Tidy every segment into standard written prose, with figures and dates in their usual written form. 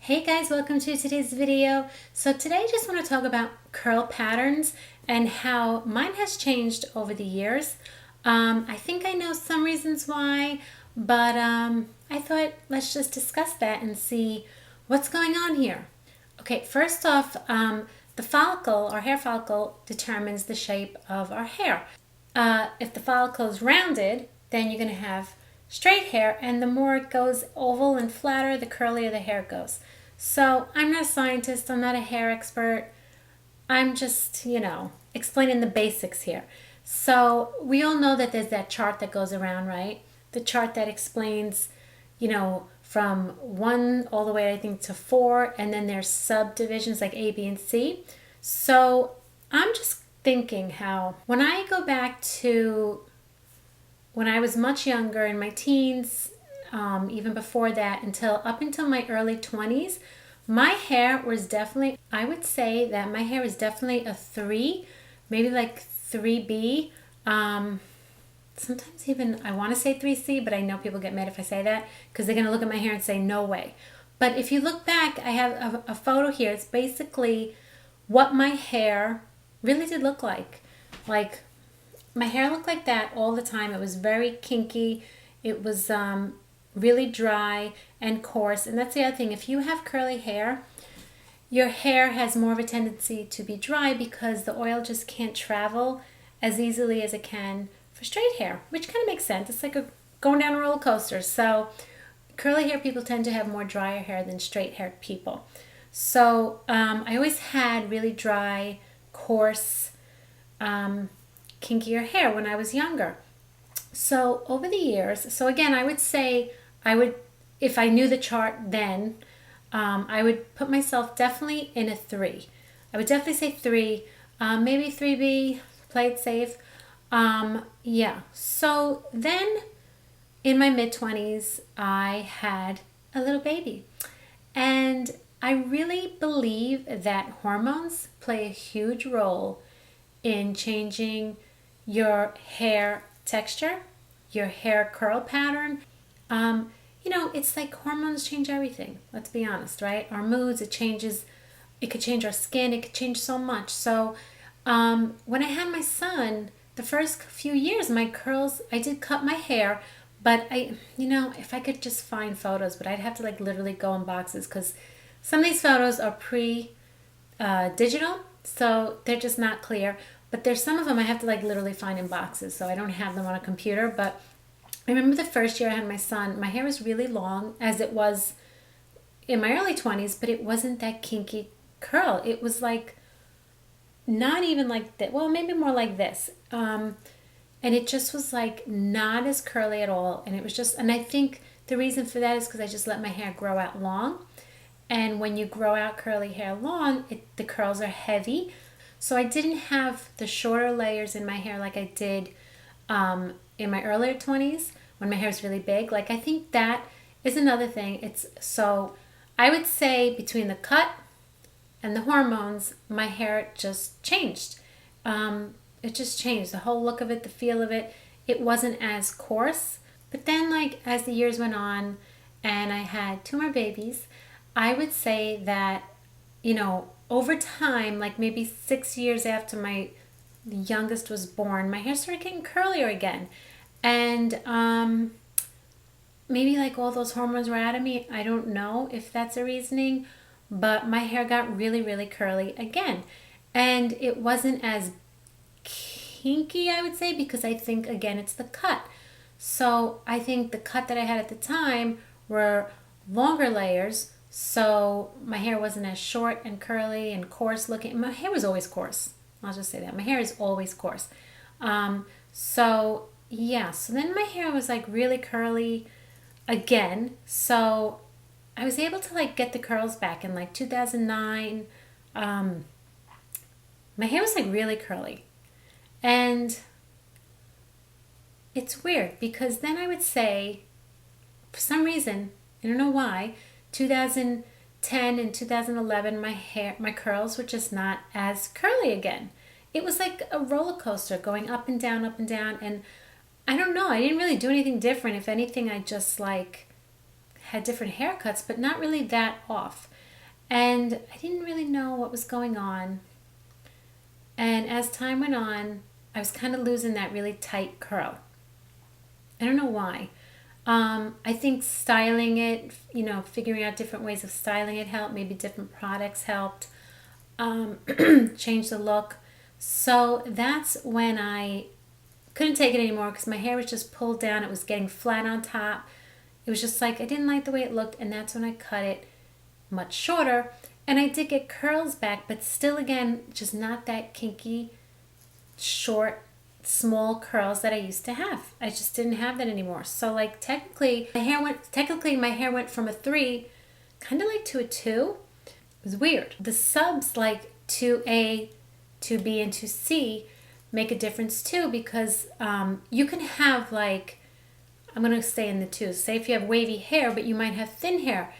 Hey guys, welcome to today's video. So today I just want to talk about curl patterns and how mine has changed over the years. I think I know some reasons why, but I thought let's just discuss that and see what's going on here. Okay, first off, the follicle, our hair follicle, determines the shape of our hair. If the follicle is rounded, then you're going to have straight hair, and the more it goes oval and flatter, the curlier the hair goes. So I'm not a scientist, I'm not a hair expert. I'm just, explaining the basics here. So we all know that there's that chart that goes around, right? The chart that explains, from 1 all the way, I think, to 4, and then there's subdivisions like A, B, and C. So I'm just thinking how when I go back to when I was much younger in my teens, even before that, up until my early 20s, my hair was definitely, I would say that my hair is definitely a 3, maybe like 3B. Sometimes even I want to say 3C, but I know people get mad if I say that because they're going to look at my hair and say, no way. But if you look back, I have a photo here. It's basically what my hair really did look like. Like, my hair looked like that all the time. It was very kinky. It was really dry and coarse. And that's the other thing. If you have curly hair, your hair has more of a tendency to be dry because the oil just can't travel as easily as it can for straight hair, which kind of makes sense. It's like going down a roller coaster. So curly hair people tend to have more drier hair than straight haired people. So I always had really dry, coarse, kinkier hair when I was younger. So over the years, so again, I would say if I knew the chart then, I would put myself definitely in a 3. I would definitely say 3, maybe 3B, play it safe. Yeah. So then in my mid-20s, I had a little baby. And I really believe that hormones play a huge role in changing your hair texture, your hair curl pattern. It's like hormones change everything. Let's be honest, right? Our moods, it could change our skin, it could change so much. So when I had my son, the first few years, my curls, I did cut my hair, but if I could just find photos, but I'd have to literally go in boxes because some of these photos are digital, so they're just not clear. But there's some of them I have to literally find in boxes, so I don't have them on a computer. But I remember the first year I had my son, my hair was really long, as it was in my early 20s, but it wasn't that kinky curl. It was not even like that. Well, maybe more like this. And it just was not as curly at all. And it was just, and I think the reason for that is because I just let my hair grow out long. And when you grow out curly hair long, the curls are heavy. So I didn't have the shorter layers in my hair like I did in my earlier 20s when my hair was really big. I think that is another thing. So I would say between the cut and the hormones, my hair just changed. It just changed. The whole look of it, the feel of it. It wasn't as coarse. But then as the years went on and I had 2 more babies, I would say that, over time, maybe 6 years after my youngest was born, my hair started getting curlier again. And maybe all those hormones were out of me. I don't know if that's a reasoning, but my hair got really, really curly again. And it wasn't as kinky, I would say, because I think, again, it's the cut. So I think the cut that I had at the time were longer layers. So my hair wasn't as short and curly and coarse looking. My hair was always coarse. I'll just say that. My hair is always coarse. So then my hair was really curly again. So I was able to get the curls back in 2009. My hair was really curly. And it's weird because then I would say, for some reason, I don't know why, 2010 and 2011, my curls were just not as curly again. It was like a roller coaster going up and down, and I don't know, I didn't really do anything different. If anything, I just had different haircuts, but not really that off. And I didn't really know what was going on. And as time went on, I was kind of losing that really tight curl. I don't know why. I think styling it, figuring out different ways of styling it helped. Maybe different products helped change the look. So that's when I couldn't take it anymore because my hair was just pulled down. It was getting flat on top. It was just like I didn't like the way it looked, and that's when I cut it much shorter. And I did get curls back, but still, again, just not that kinky, short, small curls that I used to have. I just didn't have that anymore. So like technically my hair went from a 3 kind of like to a 2. It was weird. The subs like 2A, 2B, and 2C make a difference too, because you can have like, I'm going to stay in the 2s. Say if you have wavy hair, but you might have thin hair,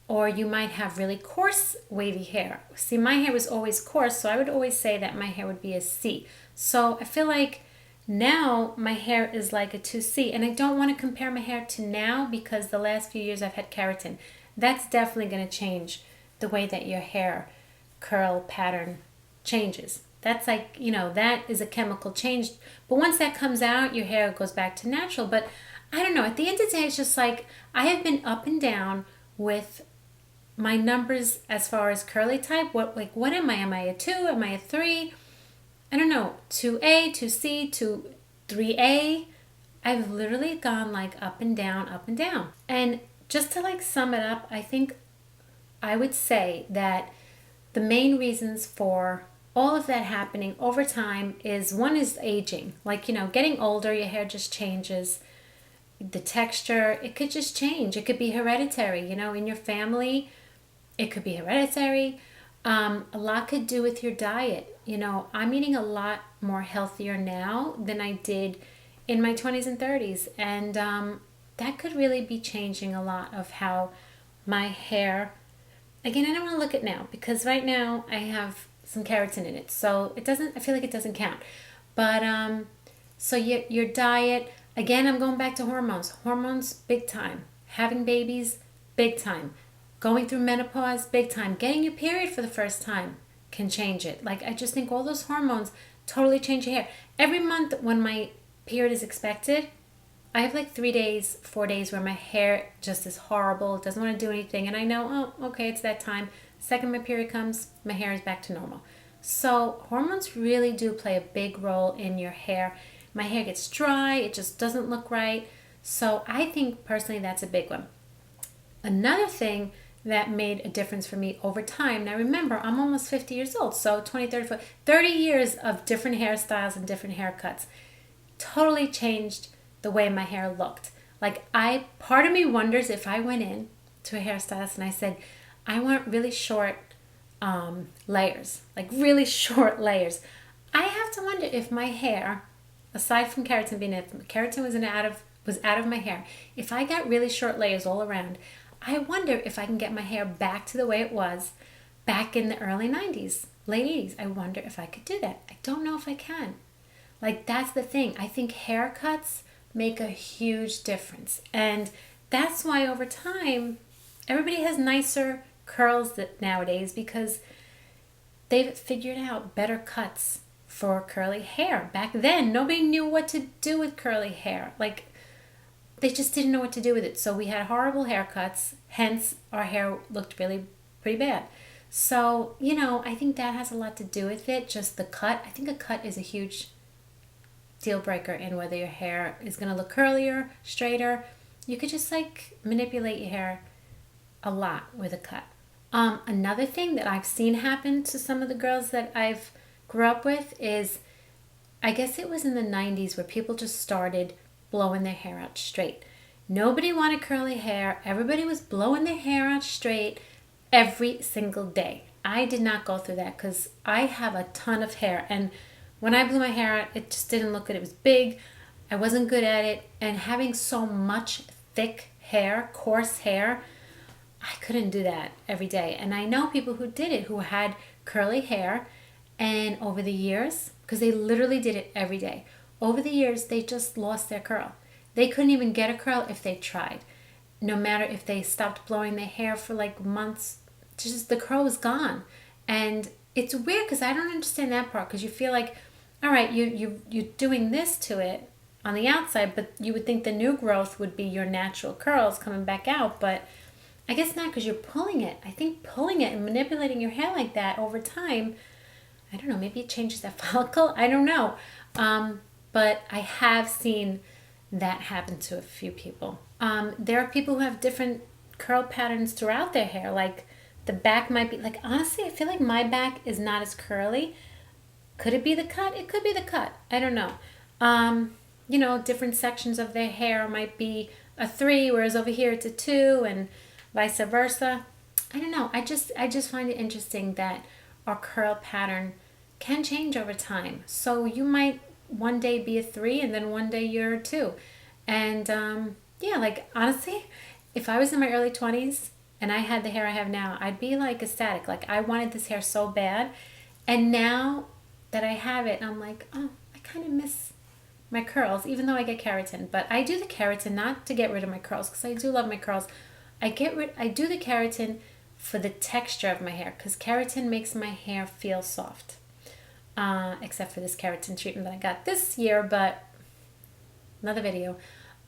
or you might have really coarse wavy hair. See, my hair was always coarse, so I would always say that my hair would be a C. So I feel like now my hair is like a 2C, and I don't want to compare my hair to now because the last few years I've had keratin. That's definitely going to change the way that your hair curl pattern changes. That's like, that is a chemical change. But once that comes out, your hair goes back to natural. But I don't know. At the end of the day, it's just like I have been up and down with my numbers as far as curly type. What am I? Am I a 2? Am I a 3? I don't know. 2A, 2C, 3A. I've literally gone like up and down, up and down. And just to like sum it up, I think I would say that the main reasons for all of that happening over time is, one is aging. Like, getting older, your hair just changes. The texture, it could just change. It could be hereditary, in your family. It could be hereditary. A lot could do with your diet. I'm eating a lot more healthier now than I did in my 20s and 30s. And that could really be changing a lot of how my hair, again, I don't want to look at now because right now I have some keratin in it. So I feel like it doesn't count. But so your diet, again, I'm going back to hormones. Hormones, big time. Having babies, big time. Going through menopause, big time. Getting your period for the first time can change it. Like, I just think all those hormones totally change your hair. Every month when my period is expected, I have like 3 days, 4 days where my hair just is horrible. It doesn't want to do anything. And I know, oh, okay, it's that time. Second my period comes, my hair is back to normal. So hormones really do play a big role in your hair. My hair gets dry. It just doesn't look right. So I think personally that's a big one. Another thing that made a difference for me over time. Now remember, I'm almost 50 years old, so 20, 30, 30 years of different hairstyles and different haircuts totally changed the way my hair looked. Like, part of me wonders if I went in to a hairstylist and I said, I want really short layers, like really short layers. I have to wonder if my hair, aside from keratin being it, keratin was out of my hair. If I got really short layers all around, I wonder if I can get my hair back to the way it was back in the early 90s, late 80s. I wonder if I could do that. I don't know if I can. Like, that's the thing. I think haircuts make a huge difference. And that's why over time, everybody has nicer curls nowadays because they've figured out better cuts for curly hair. Back then, nobody knew what to do with curly hair. Like, they just didn't know what to do with it. So we had horrible haircuts, hence our hair looked really pretty bad. So, I think that has a lot to do with it, just the cut. I think a cut is a huge deal breaker in whether your hair is going to look curlier, straighter. You could just like manipulate your hair a lot with a cut. Another thing that I've seen happen to some of the girls that I've grew up with is, I guess it was in the 90s where people just started blowing their hair out straight. Nobody wanted curly hair. Everybody was blowing their hair out straight every single day. I did not go through that because I have a ton of hair, and when I blew my hair out, it just didn't look good. It was big. I wasn't good at it, and having so much thick hair, coarse hair, I couldn't do that every day. And I know people who did it, who had curly hair, and over the years, because they literally did it every day, over the years, they just lost their curl. They couldn't even get a curl if they tried. No matter if they stopped blowing their hair for like months, just the curl was gone. And it's weird because I don't understand that part, because you feel like, all right, you're doing this to it on the outside, but you would think the new growth would be your natural curls coming back out, but I guess not, because you're pulling it. I think pulling it and manipulating your hair like that over time, I don't know, maybe it changes that follicle. I don't know. But I have seen that happen to a few people. There are people who have different curl patterns throughout their hair. Like the back might be, like, honestly, I feel like my back is not as curly. Could it be the cut? It could be the cut. I don't know. You know, different sections of their hair might be a 3, whereas over here it's a 2, and vice versa. I don't know. I just find it interesting that our curl pattern can change over time. So you might one day be a 3 and then one day you're a 2. And yeah, like honestly, if I was in my early 20s and I had the hair I have now, I'd be like ecstatic. Like I wanted this hair so bad. And now that I have it, I'm like, oh, I kind of miss my curls, even though I get keratin. But I do the keratin not to get rid of my curls, because I do love my curls. I do the keratin for the texture of my hair, because keratin makes my hair feel soft. Except for this keratin treatment that I got this year, but another video.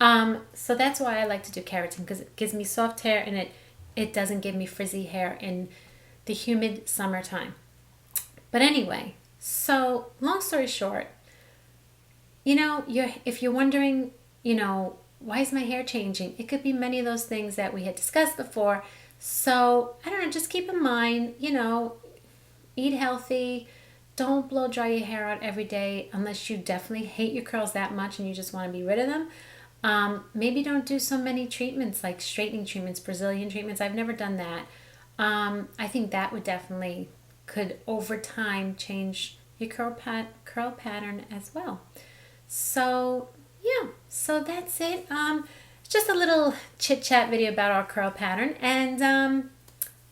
So that's why I like to do keratin, because it gives me soft hair and it doesn't give me frizzy hair in the humid summertime. But anyway, so long story short, you know, if you're wondering, you know, why is my hair changing? It could be many of those things that we had discussed before. So I don't know, just keep in mind, you know, eat healthy. Don't blow dry your hair out every day unless you definitely hate your curls that much and you just want to be rid of them. Maybe don't do so many treatments like straightening treatments, Brazilian treatments. I've never done that. I think that would definitely could over time change your curl pattern as well. So yeah, so that's it. Just a little chit chat video about our curl pattern, and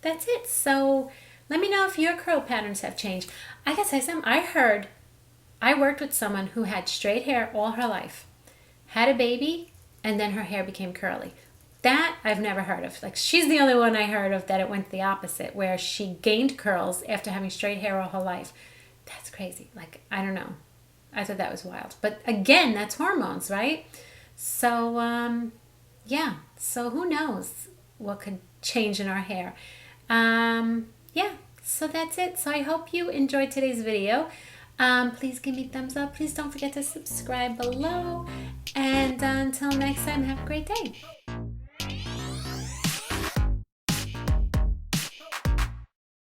that's it. So let me know if your curl patterns have changed. I guess I worked with someone who had straight hair all her life, had a baby, and then her hair became curly. That I've never heard of. Like, she's the only one I heard of that it went the opposite, where she gained curls after having straight hair all her life. That's crazy. Like, I don't know. I thought that was wild. But again, that's hormones, right? So, yeah. So who knows what could change in our hair. Yeah. So that's it. So I hope you enjoyed today's video. Please give me a thumbs up. Please don't forget to subscribe below. And until next time, have a great day.